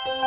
Hello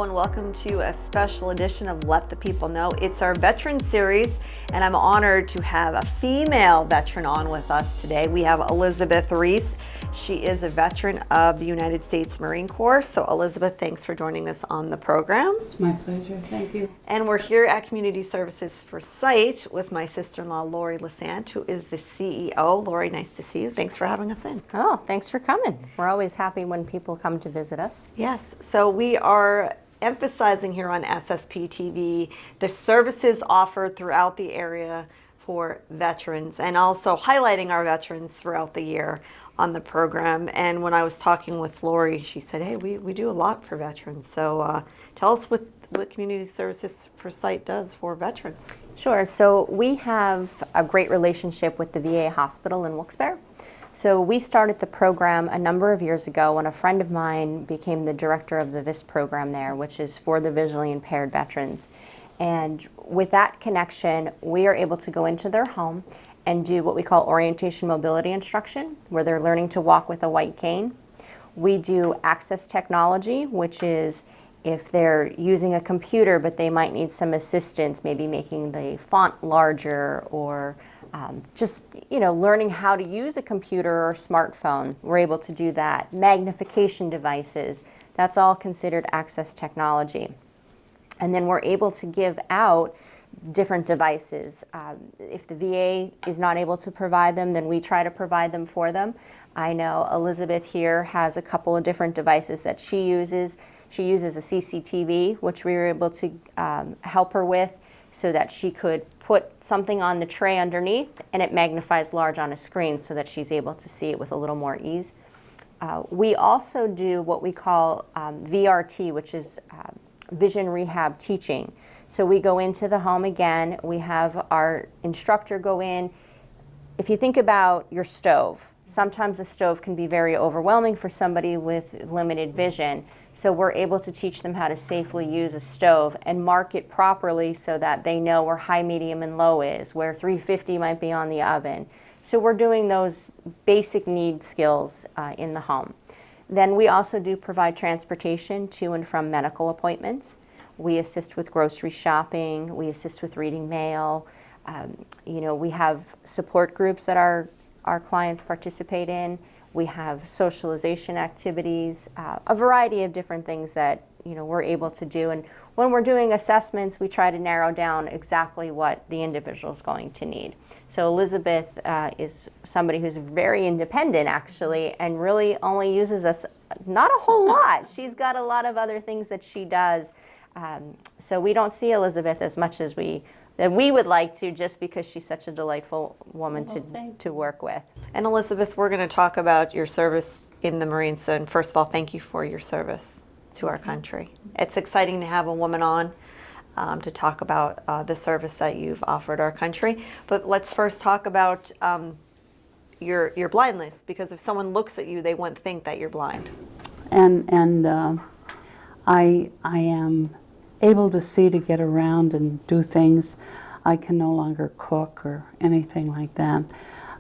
and welcome to a special edition of Let the People Know. It's our veteran series, and I'm honored to have a female veteran on with us today. We have Elizabeth Reese. She is a veteran of the United States Marine Corps. So Elizabeth, thanks for joining us on the program. It's my pleasure, thank you. And we're here at Community Services for Sight with my sister-in-law, Lori Lesante, who is the CEO. Lori, nice to see you. Thanks for having us in. Oh, thanks for coming. We're always happy when people come to visit us. Yes, so we are emphasizing here on SSP TV the services offered throughout the area for veterans, and also highlighting our veterans throughout the year on the program. And when I was talking with Lori, she said, hey, we do a lot for veterans. So tell us what Community Services for Sight does for veterans. Sure. So we have a great relationship with the VA hospital in Wilkes-Barre. So we started the program a number of years ago when a friend of mine became the director of the VIST program there, which is for the visually impaired veterans. And with that connection, we are able to go into their home and do what we call orientation mobility instruction, where they're learning to walk with a white cane. We do access technology, which is if they're using a computer but they might need some assistance, maybe making the font larger or just learning how to use a computer or smartphone. We're able to do that. Magnification devices, that's all considered access technology. And then we're able to give out different devices. If the VA is not able to provide them, then we try to provide them for them. I know Elizabeth here has a couple of different devices that she uses. She uses a CCTV, which we were able to help her with so that she could put something on the tray underneath and it magnifies large on a screen so that she's able to see it with a little more ease. We also do what we call VRT, which is vision rehab teaching. So we go into the home again, we have our instructor go in. If you think about your stove, sometimes a stove can be very overwhelming for somebody with limited vision. So we're able to teach them how to safely use a stove and mark it properly so that they know where high, medium, and low is, where 350 might be on the oven. So we're doing those basic need skills in the home. Then we also do provide transportation to and from medical appointments. We assist with grocery shopping, we assist with reading mail. We have support groups that our clients participate in. We have socialization activities, a variety of different things that we're able to do. And when we're doing assessments, we try to narrow down exactly what the individual is going to need. So Elizabeth is somebody who's very independent, actually, and really only uses us not a whole lot. She's got a lot of other things that she does. So we don't see Elizabeth as much as we would like to, just because she's such a delightful woman to work with. And Elizabeth, we're going to talk about your service in the Marines. And first of all, thank you for your service to our country. It's exciting to have a woman on to talk about the service that you've offered our country. But let's first talk about your blindness, because if someone looks at you, they wouldn't think that you're blind. And I am able to see to get around and do things. I can no longer cook or anything like that.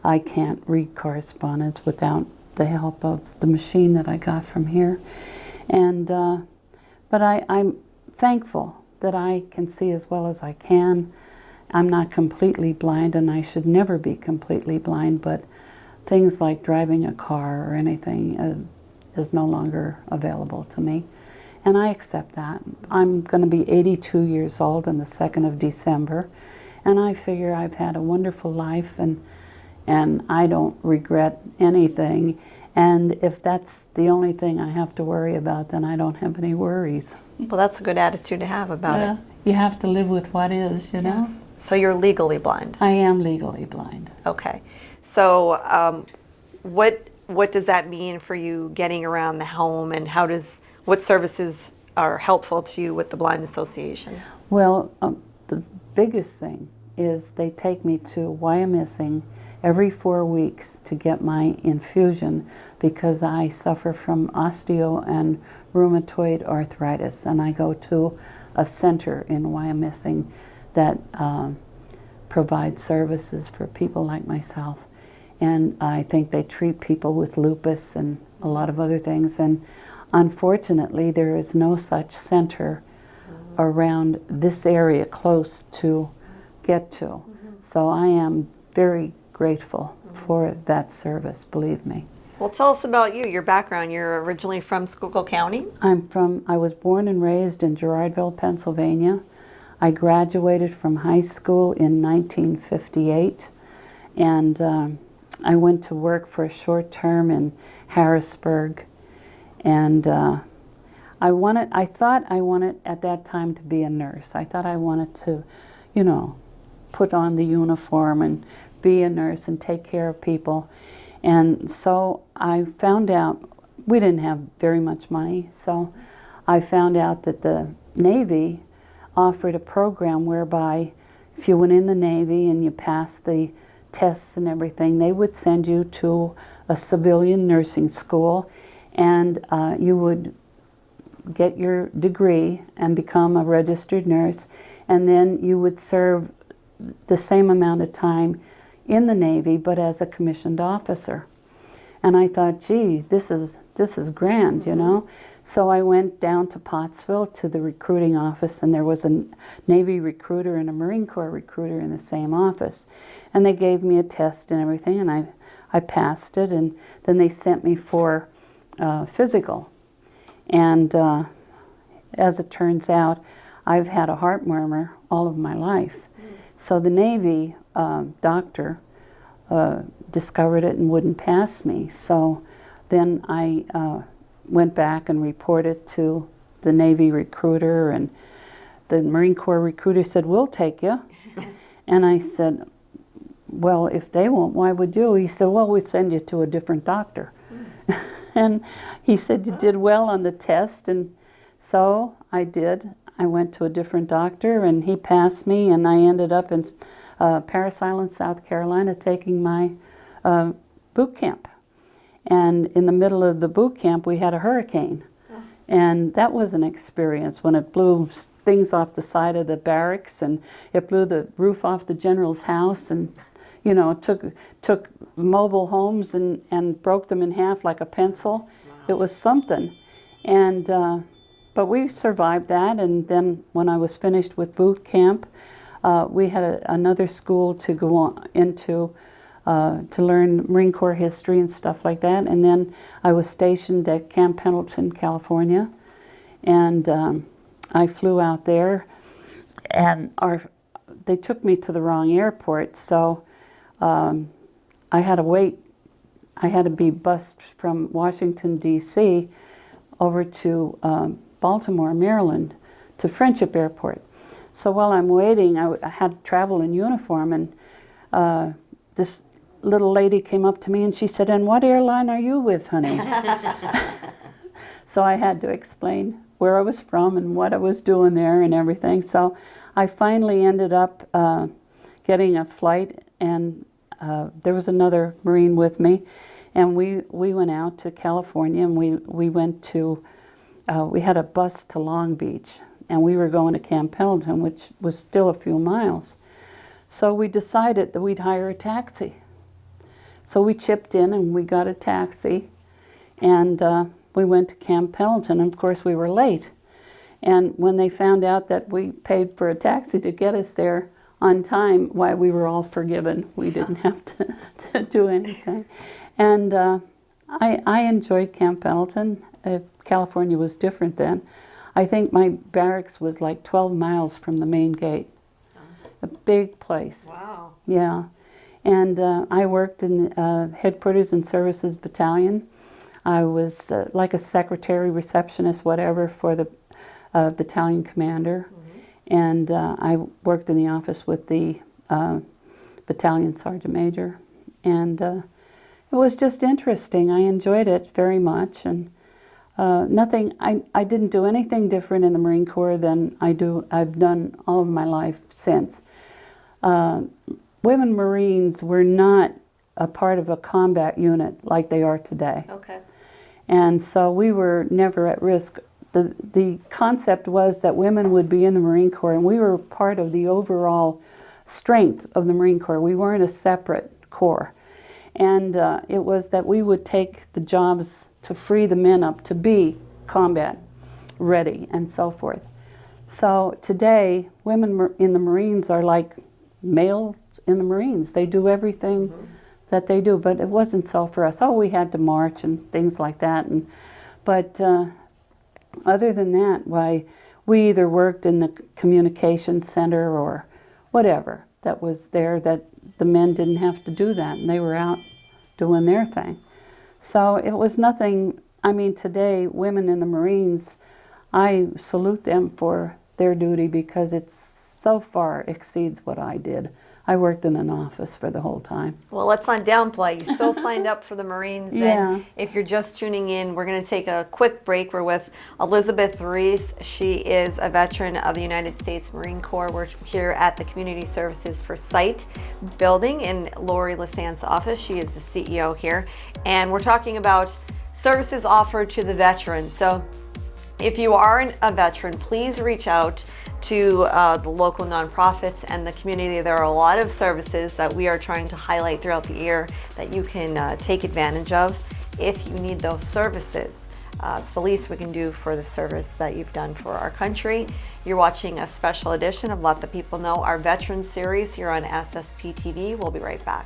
I can't read correspondence without the help of the machine that I got from here. And but I'm thankful that I can see as well as I can. I'm not completely blind, and I should never be completely blind, but things like driving a car or anything is no longer available to me. And I accept that. I'm going to be 82 years old on the 2nd of December, and I figure I've had a wonderful life, and I don't regret anything. And if that's the only thing I have to worry about, then I don't have any worries. Well, that's a good attitude to have about it. You have to live with what is, you know? Yes. So you're legally blind? I am legally blind. Okay. So what does that mean for you getting around the home, and what services are helpful to you with the Blind Association? Well, the biggest thing is they take me to Wyomissing every 4 weeks to get my infusion, because I suffer from osteo and rheumatoid arthritis, and I go to a center in Wyomissing that provide services for people like myself. And I think they treat people with lupus and a lot of other things. And unfortunately, there is no such center around this area close to get to. So I am very grateful for that service, believe me. Well, tell us about you, your background. You're originally from Schuylkill County? I was born and raised in Girardville, Pennsylvania. I graduated from high school in 1958, and I went to work for a short term in Harrisburg. And I thought I wanted at that time to be a nurse. I thought I wanted to, you know, put on the uniform and be a nurse and take care of people. And so I found out, we didn't have very much money, so I found out that the Navy offered a program whereby if you went in the Navy and you passed the tests and everything, they would send you to a civilian nursing school, and you would get your degree and become a registered nurse, and then you would serve the same amount of time in the Navy, but as a commissioned officer. And I thought, gee, this is grand, you know? So I went down to Pottsville to the recruiting office, and there was a Navy recruiter and a Marine Corps recruiter in the same office. And they gave me a test and everything, and I passed it, and then they sent me for physical. And as it turns out, I've had a heart murmur all of my life. So the Navy doctor discovered it and wouldn't pass me. So then I went back and reported to the Navy recruiter, and the Marine Corps recruiter said, "We'll take you." And I said, "Well, if they won't, why would you?" He said, "Well, we'll send you to a different doctor." And he said, "You did well on the test." And so I did. I went to a different doctor, and he passed me, and I ended up in Parris Island, South Carolina, taking my boot camp. And in the middle of the boot camp, we had a hurricane. And that was an experience when it blew things off the side of the barracks, and it blew the roof off the general's house, and you know, took mobile homes and broke them in half like a pencil. It was something. And but we survived that, and then when I was finished with boot camp, we had another school to go on into to learn Marine Corps history and stuff like that. And then I was stationed at Camp Pendleton, California, and I flew out there, and they took me to the wrong airport, so I had to wait. I had to be bused from Washington, D.C. over to Baltimore, Maryland, to Friendship Airport. So while I'm waiting, I had to travel in uniform, and this little lady came up to me and she said, "And what airline are you with, honey?" So I had to explain where I was from and what I was doing there and everything. So I finally ended up getting a flight, and there was another Marine with me, and we went out to California, and we went to, we had a bus to Long Beach, and we were going to Camp Pendleton, which was still a few miles. So we decided that we'd hire a taxi. So we chipped in and we got a taxi, and we went to Camp Pendleton, and of course we were late. And when they found out that we paid for a taxi to get us there on time, why, we were all forgiven. We didn't have to do anything. And I enjoyed Camp Pendleton. California was different then. I think my barracks was like 12 miles from the main gate. A big place. Wow. Yeah. And I worked in the Headquarters and Services Battalion. I was like a secretary, receptionist, whatever, for the battalion commander. And I worked in the office with the battalion sergeant major. And it was just interesting. I enjoyed it very much. And I didn't do anything different in the Marine Corps than I've done all of my life since. Women Marines were not a part of a combat unit like they are today. Okay. And so we were never at risk. the concept was that women would be in the Marine Corps, and we were part of the overall strength of the Marine Corps. We weren't a separate corps. And it was that we would take the jobs to free the men up to be combat ready and so forth. So today, women in the Marines are like males in the Marines. They do everything that they do, but it wasn't so for us. Oh, we had to march and things like that. But other than that, why, we either worked in the communications center or whatever that was there, that the men didn't have to do that, and they were out doing their thing. So it was nothing. I mean, today, women in the Marines, I salute them for their duty because it so far exceeds what I did. I worked in an office for the whole time. Well, let's not downplay. You still signed up for the Marines. Yeah. And if you're just tuning in, we're going to take a quick break. We're with Elizabeth Reese. She is a veteran of the United States Marine Corps. We're here at the Community Services for Sight building in Lori Lesante's office. She is the CEO here. And we're talking about services offered to the veterans. So if you are a veteran, please reach out to the local nonprofits and the community. There are a lot of services that we are trying to highlight throughout the year that you can take advantage of if you need those services. It's the least we can do for the service that you've done for our country. You're watching a special edition of Let the People Know, our Veterans series here on SSP TV. We'll be right back.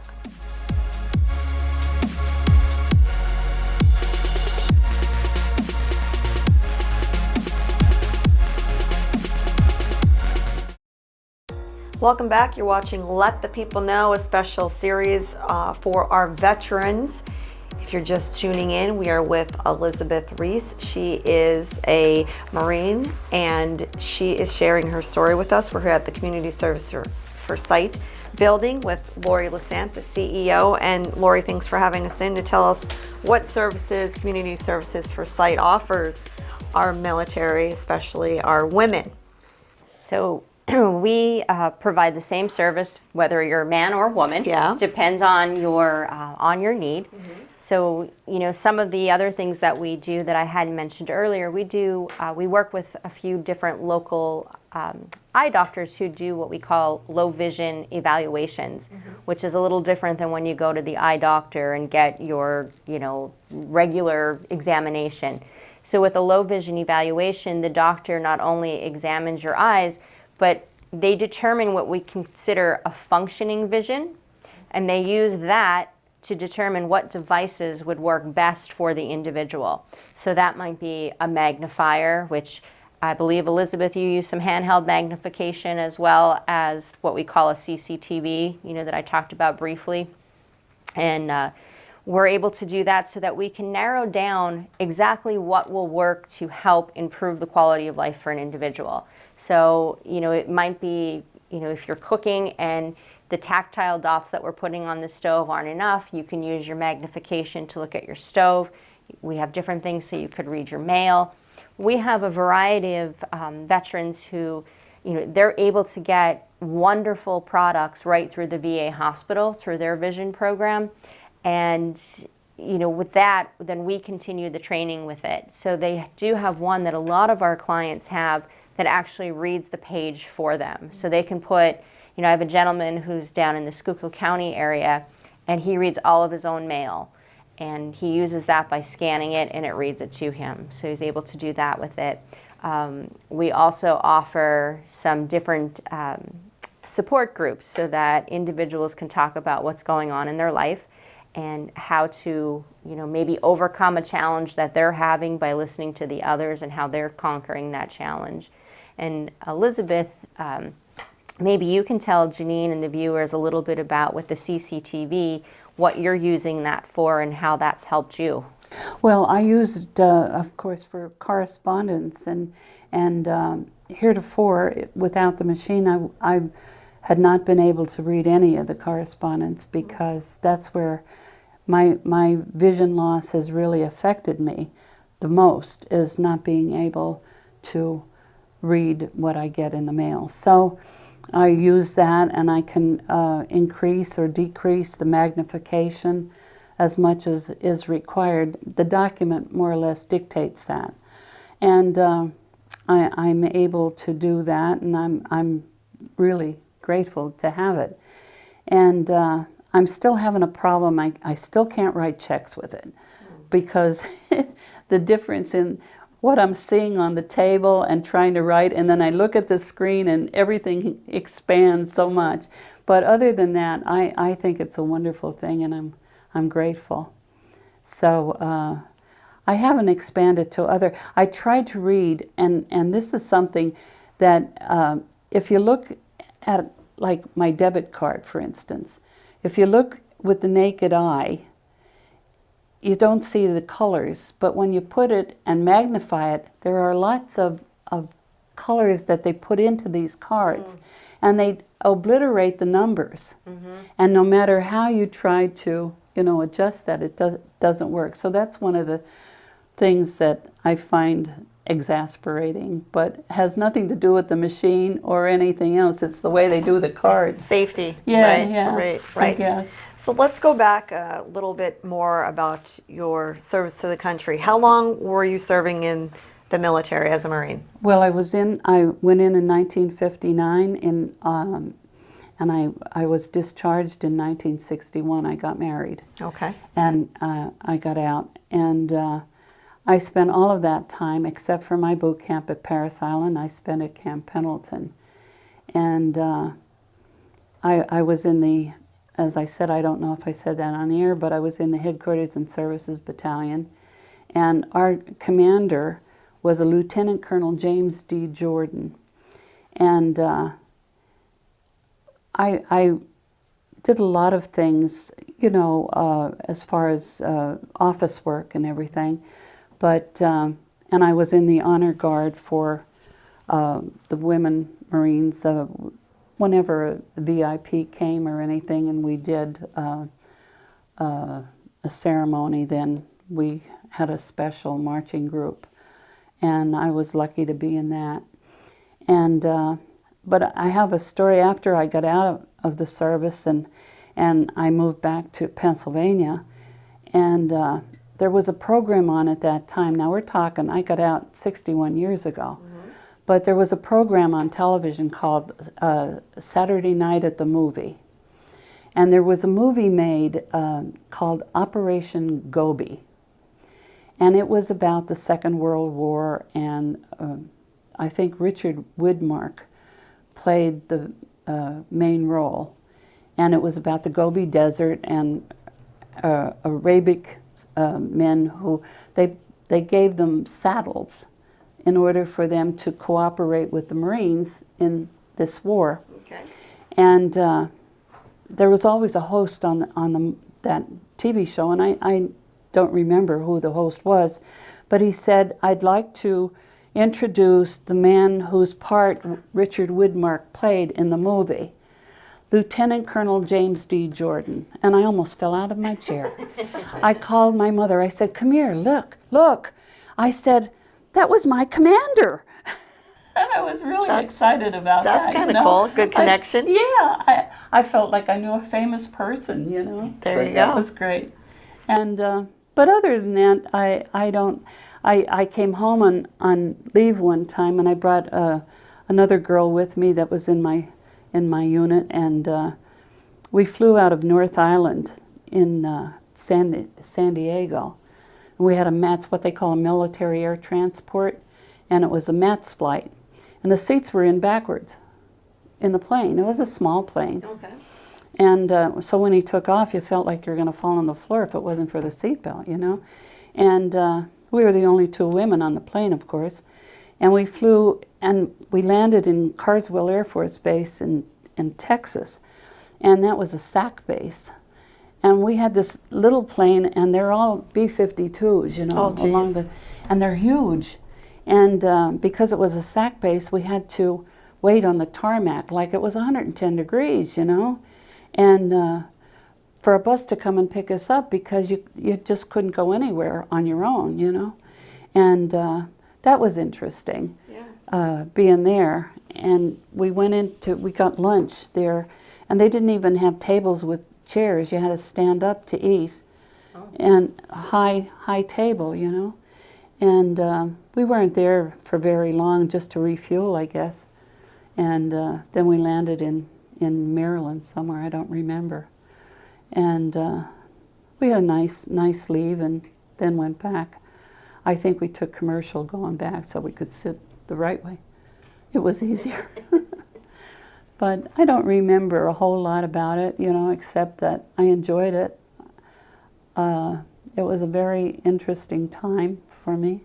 Welcome back. You're watching Let the People Know, a special series for our veterans. If you're just tuning in, we are with Elizabeth Reese. She is a Marine and she is sharing her story with us. We're here at the Community Services for Sight building with Lori Lesante, the CEO. And Lori, thanks for having us in to tell us what services Community Services for Sight offers our military, especially our women. So we provide the same service whether you're a man or woman. Yeah. Depends on your need. So, some of the other things that we do that I hadn't mentioned earlier, we work with a few different local eye doctors who do what we call low vision evaluations, which is a little different than when you go to the eye doctor and get your, regular examination. So with a low vision evaluation, the doctor not only examines your eyes, but they determine what we consider a functioning vision, and they use that to determine what devices would work best for the individual. So that might be a magnifier, which I believe, Elizabeth, you use some handheld magnification, as well as what we call a CCTV, that I talked about briefly. And we're able to do that so that we can narrow down exactly what will work to help improve the quality of life for an individual. So, it might be, if you're cooking and the tactile dots that we're putting on the stove aren't enough, you can use your magnification to look at your stove. We have different things so you could read your mail. We have a variety of veterans who, they're able to get wonderful products right through the VA hospital, through their vision program. And, with that, then we continue the training with it. So they do have one that a lot of our clients have that actually reads the page for them. So they can put, I have a gentleman who's down in the Schuylkill County area, and he reads all of his own mail. And he uses that by scanning it, and it reads it to him. So he's able to do that with it. We also offer some different support groups so that individuals can talk about what's going on in their life and how to, maybe overcome a challenge that they're having by listening to the others and how they're conquering that challenge. And Elizabeth, maybe you can tell Jeannine and the viewers a little bit about with the CCTV, what you're using that for and how that's helped you. Well, I use it, of course, for correspondence, and heretofore, without the machine, I had not been able to read any of the correspondence because that's where my vision loss has really affected me the most, is not being able to read what I get in the mail. So I use that, and I can increase or decrease the magnification as much as is required. The document more or less dictates that. And I'm able to do that, and I'm really grateful to have it. And I'm still having a problem. I still can't write checks with it because the difference in what I'm seeing on the table and trying to write, and then I look at the screen and everything expands so much. But other than that, I think it's a wonderful thing, and I'm grateful. So I haven't expanded to other. I tried to read, and this is something that if you look at, like my debit card, for instance, if you look with the naked eye, you don't see the colors, but when you put it and magnify it, there are lots of colors that they put into these cards, and they obliterate the numbers. And no matter how you try to, adjust that, it doesn't work. So that's one of the things that I find exasperating, but has nothing to do with the machine or anything else. It's the way they do the cards. Safety. Yeah, Right. I guess. So let's go back a little bit more about your service to the country. How long were you serving in the military as a Marine? Well, I went in 1959, and I was discharged in 1961. I got married. Okay. And I got out, and I spent all of that time, except for my boot camp at Parris Island, I spent at Camp Pendleton. And I was in the, as I said, I don't know if I said that on air, but I was in the Headquarters and Services Battalion. And our commander was a Lieutenant Colonel James D. Jordan. And I did a lot of things, as far as office work and everything. But, and I was in the honor guard for the women Marines whenever a VIP came or anything, and we did a ceremony, then we had a special marching group. And I was lucky to be in that. And but I have a story after I got out of the service, and I moved back to Pennsylvania, and there was a program on at that time. Now we're talking, I got out 61 years ago, but there was a program on television called Saturday Night at the Movie. And there was a movie made called Operation Gobi. And it was about the Second World War, and I think Richard Widmark played the main role. And it was about the Gobi Desert and Arabic men who, they gave them saddles in order for them to cooperate with the Marines in this war. Okay. And there was always a host on that TV show, and I don't remember who the host was, but he said, "I'd like to introduce the man whose part Richard Widmark played in the movie, Lieutenant Colonel James D. Jordan." And I almost fell out of my chair. I called my mother. I said, "Come here, look." I said, "That was my commander." And I was really excited about that. That's kind of cool. Good connection. I felt like I knew a famous person, There you go. That was great. And but other than that, I came home on leave one time, and I brought another girl with me that was in my unit, and we flew out of North Island in San Diego. We had what they call a military air transport, and it was a Mets flight. And the seats were in backwards in the plane. It was a small plane. Okay. And so when he took off, you felt like you were going to fall on the floor if it wasn't for the seatbelt, And we were the only two women on the plane, of course. And we flew, and we landed in Carswell Air Force Base in Texas. And that was a SAC base. And we had this little plane, and they're all B-52s, along the, and they're huge. And because it was a SAC base, we had to wait on the tarmac like it was 110 degrees, And for a bus to come and pick us up, because you just couldn't go anywhere on your own, And that was interesting, being there. And we got lunch there, and they didn't even have tables with chairs. You had to stand up to eat, and a high table, And we weren't there for very long, just to refuel, I guess. And then we landed in Maryland somewhere, I don't remember. And we had a nice leave and then went back. I think we took commercial going back so we could sit the right way. It was easier. But I don't remember a whole lot about it, you know, except that I enjoyed it. It was a very interesting time for me.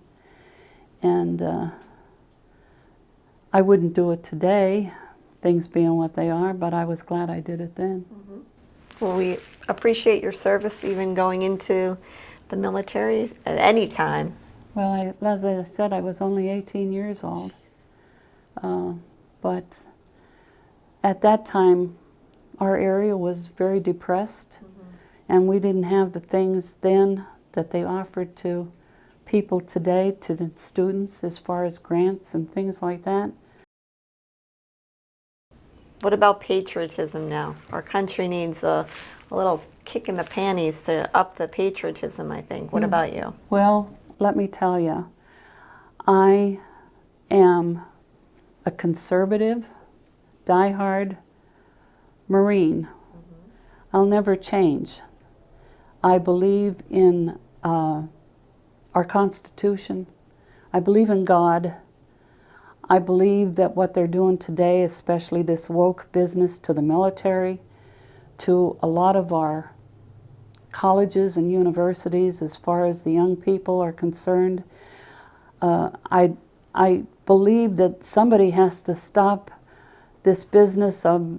And I wouldn't do it today, things being what they are, but I was glad I did it then. Mm-hmm. Well, we appreciate your service, even going into the military at any time. Well, as I said, I was only 18 years old. But at that time, our area was very depressed, and we didn't have the things then that they offered to people today, to the students, as far as grants and things like that. What about patriotism now? Our country needs a little kick in the panties to up the patriotism, I think. What about you? Well, let me tell you, I am a conservative, diehard Marine. I'll never change. I believe in our Constitution. I believe in God. I believe that what they're doing today, especially this woke business to the military, to a lot of our colleges and universities as far as the young people are concerned, I believe that somebody has to stop this business of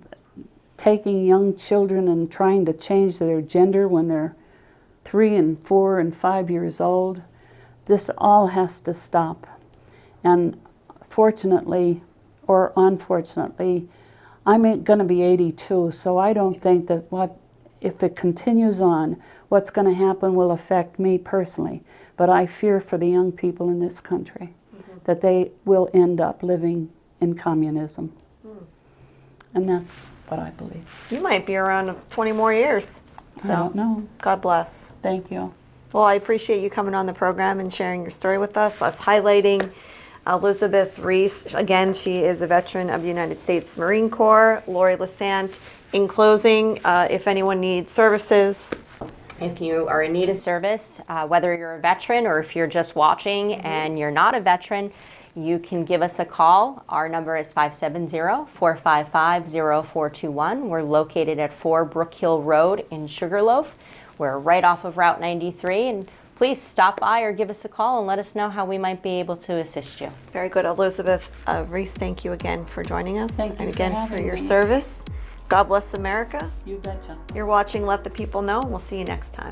taking young children and trying to change their gender when they're 3 and 4 and 5 years old. This all has to stop. And fortunately, or unfortunately, I'm going to be 82, so I don't think that if it continues on, what's going to happen will affect me personally. But I fear for the young people in this country, that they will end up living in communism. And that's what I believe. You might be around 20 more years. So, I don't know. God bless. Thank you. Well, I appreciate you coming on the program and sharing your story with us highlighting Elizabeth Reese. Again, she is a veteran of the United States Marine Corps. Lori Lesante. In closing, if anyone needs services. If you are in need of service, whether you're a veteran or if you're just watching and you're not a veteran, you can give us a call. Our number is 570-455-0421. We're located at 4 Brook Hill Road in Sugarloaf. We're right off of Route 93, and please stop by or give us a call and let us know how we might be able to assist you. Very good. Elizabeth Reese, thank you again for joining us. Thank you and for again having for your me. service. God bless America. You betcha. You're watching Let the People Know. We'll see you next time.